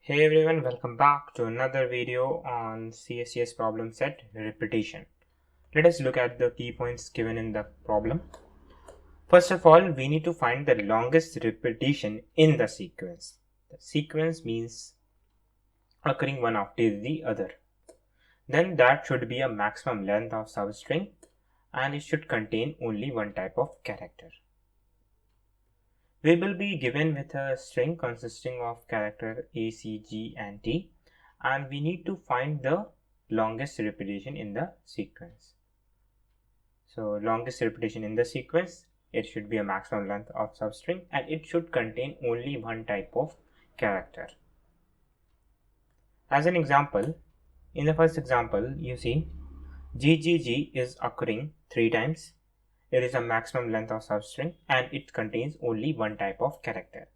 Hey everyone, welcome back to another video on CSCS problem set repetition. Let us look at the key points given in the problem. First of all, we need to find the longest repetition in the sequence. The sequence means occurring one after the other. Then that should be a maximum length of substring and it should contain only one type of character. We will be given with a string consisting of character A, C, G and T, and we need to find the longest repetition in the sequence. So longest repetition in the sequence, it should be a maximum length of substring and it should contain only one type of character. As an example, in the first example, you see GGG is occurring 3 times. It is a maximum length of substring and it contains only one type of character.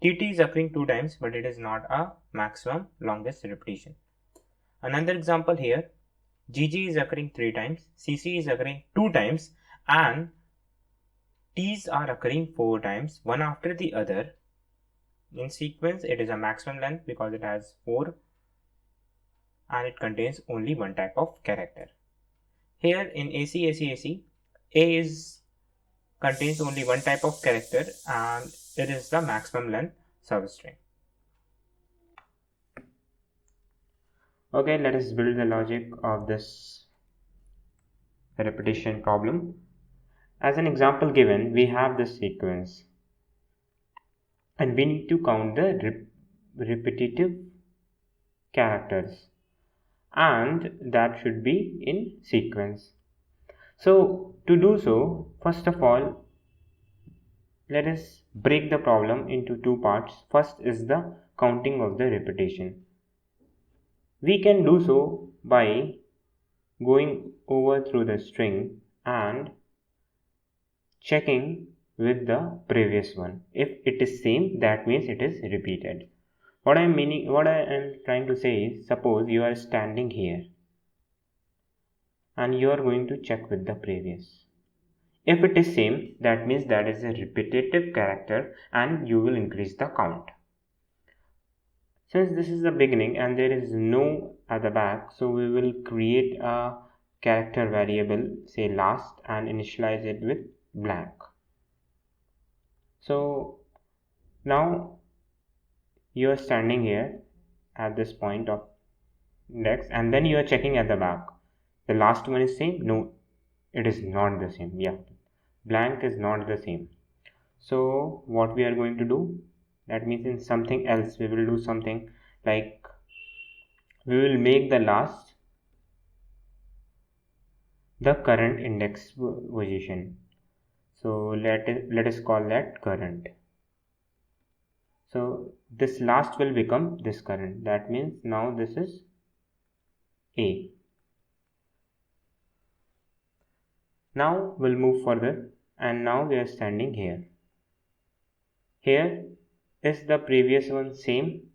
TT is occurring 2 times, but it is not a maximum longest repetition. Another example here, GG is occurring 3 times, CC is occurring 2 times, and T's are occurring 4 times, one after the other. In sequence, it is a maximum length because it has 4 and it contains only one type of character. Here in AC, A contains only one type of character and it is the maximum length substring. Okay, let us build the logic of this repetition problem. As an example given, we have this sequence and we need to count the repetitive characters and that should be in sequence. So to do so, first of all, let us break the problem into two parts. First is the counting of the repetition. We can do so by going over through the string and checking with the previous one. If it is same, that means it is repeated. What I am trying to say is, suppose you are standing here and you are going to check with the previous. If it is same, that means that is a repetitive character and you will increase the count. Since this is the beginning and there is no at the back, so we will create a character variable, say last, and initialize it with blank. So now you are standing here at this point of index and then you are checking at the back. The last one is same? No, it is not the same. Yeah, blank is not the same. So what we are going to do, that means in something else we will do something like we will make the last the current index position. So let us call that current. So this last will become this current. That means now this is A. Now we'll move further and now we are standing here. Here is the previous one same?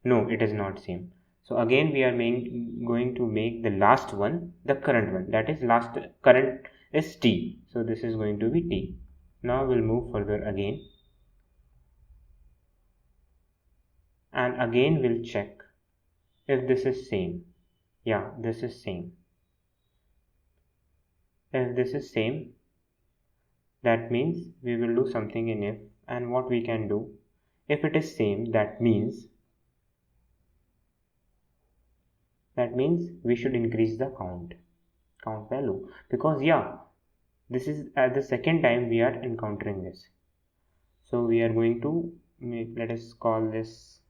No, it is not same. So again we are going to make the last one the current one. That is last current is T. So this is going to be T. Now we'll move further again. And again we'll check if this is same. Yeah, this is same. If this is same, that means we will do something in if, and what we can do, if it is same, that means we should increase the count value, because yeah, this is at the second time we are encountering this. So we are going to let us call this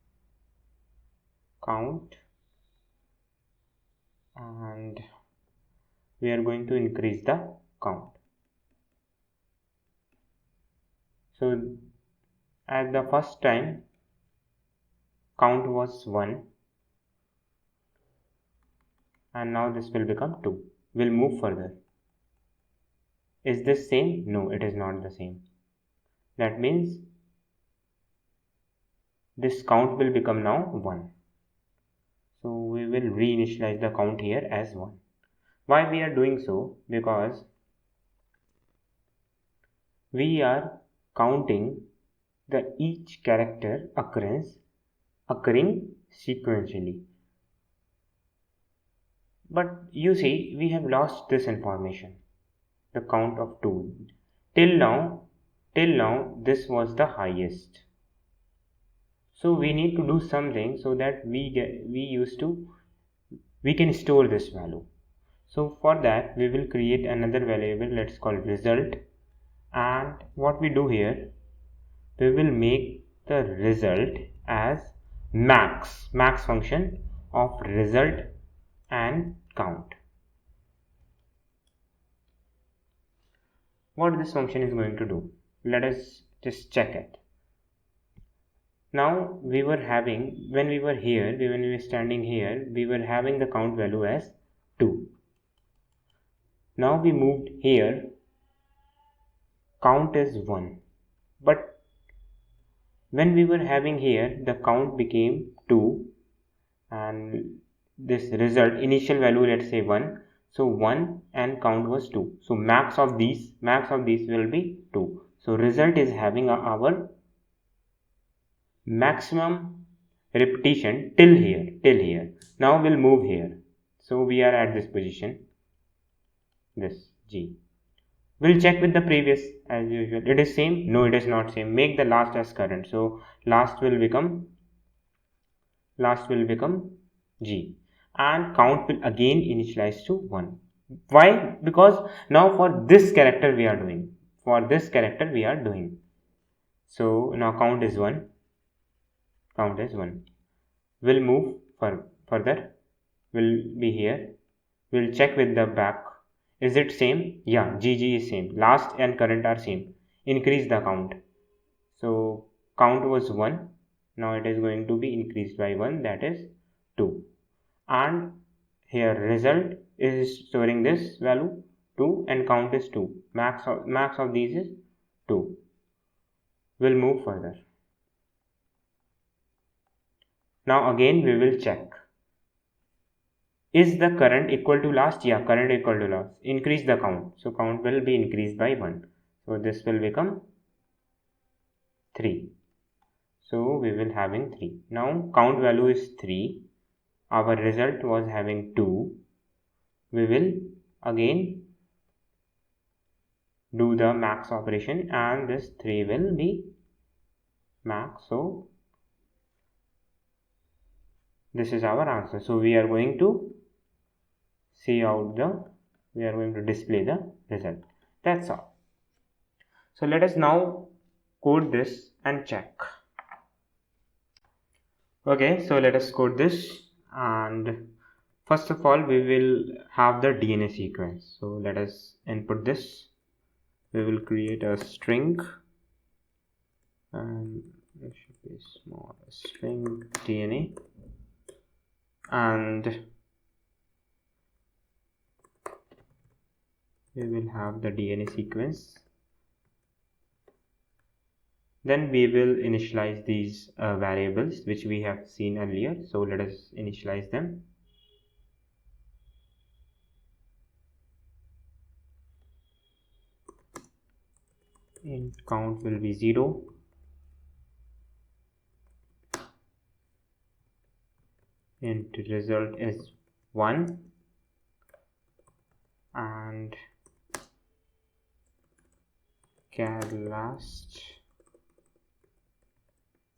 count and we are going to increase the count. So at the first time count was 1 and now this will become 2. We'll move further. Is this same? No, it is not the same. That means this count will become now 1. So we will reinitialize the count here as 1. Why we are doing so? Because we are counting the each character occurrence occurring sequentially. But you see, we have lost this information, the count of 2. Till now this was the highest. So we need to do something so that we can store this value. So for that we will create another variable, let's call result, and what we do here, we will make the result as max function of result and count. What this function is going to do, let us just check it. Now when we were standing here, we were having the count value as 2. Now we moved here, count is 1, but when we were having here, the count became 2 and this result initial value, let's say 1, so 1 and count was 2, so max of these will be 2. So result is having our maximum repetition till here. Now we'll move here, so we are at this position, this G. We'll check with the previous as usual. It is same? No, it is not same. Make the last as current, so last will become G, and count will again initialize to 1. Why? Because now for this character we are doing, so now count is 1. We'll move further, will be here. We'll check with the back, is it same? Yeah, GG is same, last and current are same. Increase the count, so count was 1, now it is going to be increased by 1, that is 2, and here result is storing this value 2 and count is 2. Max of these is 2. We'll move further. Now again we will check, is the current equal to last? Yeah, current equal to last. Increase the count, so count will be increased by 1, so this will become 3, so we will having 3. Now count value is 3, our result was having 2. We will again do the max operation and this 3 will be max, so this is our answer. So we are going to display the result. That's all. So let us now code this and check. Okay, so let us code this, and first of all we will have the DNA sequence. So let us input this. We will create a string, and it should be small string DNA, and we will have the DNA sequence. Then we will initialize these variables which we have seen earlier. So let us initialize them. Int count will be 0. Int result is 1, and char last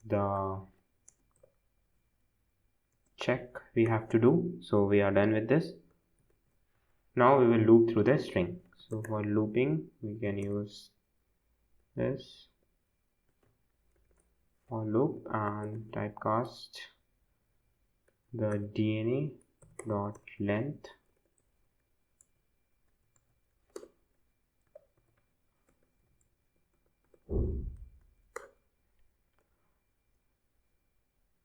the check we have to do. So we are done with this. Now we will loop through the string. So for looping we can use this for loop and typecast the DNA dot length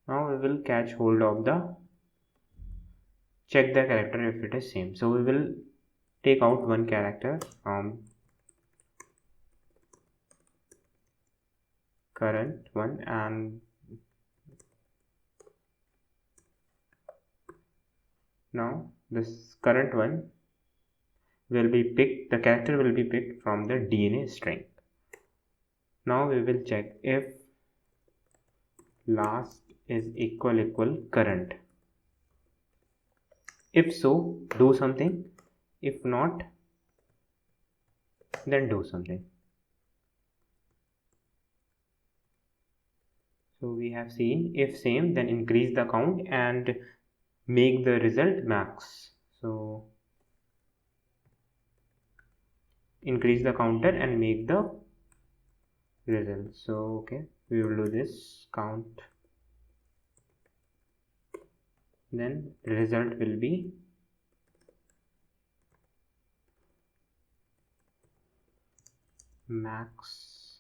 Now we will catch hold of the check the character if it is same. So we will take out one character from current one, and now this current one will be picked, the character will be picked from the DNA string. Now we will check if last is equal current. If so, do something. If not, then do something. So we have seen if same, then increase the count and make the result max. So increase the counter and make the result. So okay, we will do this count, then result will be max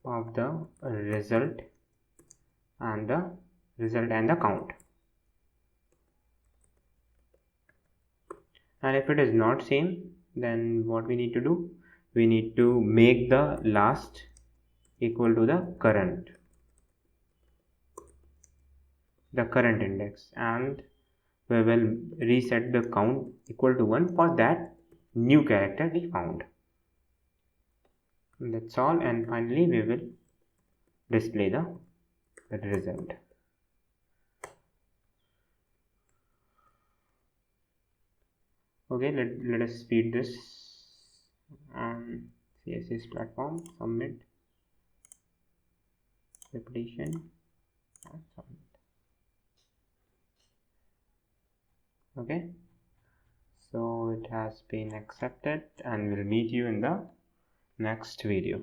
of the result and the count. And if it is not same, then what we need to do, we need to make the last equal to the current index, and we will reset the count equal to 1 for that new character we found. That's all, and finally we will display the result. Okay, let us speed this on CSS platform. Submit, repetition, and submit. Okay, so it has been accepted, and we'll meet you in the next video.